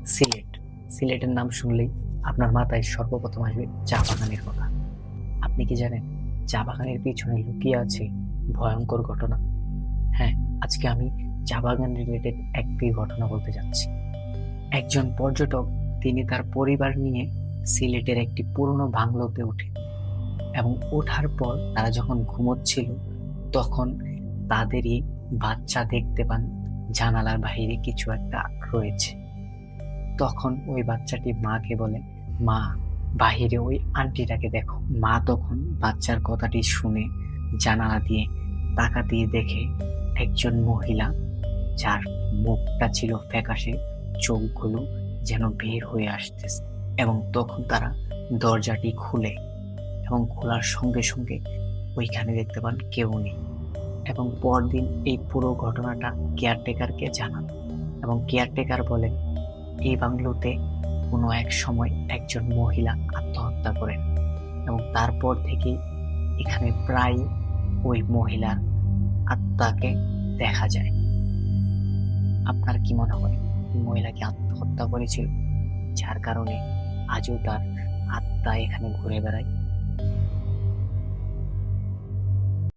সিলেট। সিলেটের নাম শুনলেই আপনার মাথায় সর্বপ্রথম আসবে চা বাগানের কথা। আপনি কি জানেন চা বাগানের পিছনে লুকিয়ে আছে ভয়ঙ্কর ঘটনা? হ্যাঁ, আজকে আমি চা বাগান রিলেটেড একটি ঘটনা বলতে যাচ্ছি। একজন পর্যটক, তিনি তার পরিবার নিয়ে সিলেটের একটি পুরনো বাংলোতে ওঠে এবং ওঠার পর তারা যখন ঘুমোচ্ছিল, তখন তাদেরই বাচ্চা দেখতে পান জানালার বাইরে কিছু একটা রয়েছে। তখন ওই বাচ্চাটি মাকে বলে, মা, বাহিরে ওই আন্টিটাকে দেখো। মা তখন বাচ্চার কথাটি শুনে জানালা দিয়ে তাকাতিয়ে দেখে একজন মহিলা, যার মুখটা ছিল ফ্যাকাশে, চোখগুলো যেন বের হয়ে আসতেছে। এবং তখন তারা দরজাটি খুলে এবং খোলার সঙ্গে সঙ্গে ওইখানে দেখতে পান কেউ নেই। এবং পরদিন এই পুরো ঘটনাটা কেয়ারটেকারকে জানান এবং কেয়ারটেকার বলে, এই বাংলোতে কোনো এক সময় একজন মহিলা আত্মহত্যা করেন এবং তারপর থেকেই এখানে প্রায় ওই মহিলার আত্মাকে দেখা যায়। আপনার কি মনে হয় এই মহিলাকে আত্মহত্যা করেছিল, যার কারণে আজও তার আত্মা এখানে ঘুরে বেড়ায়?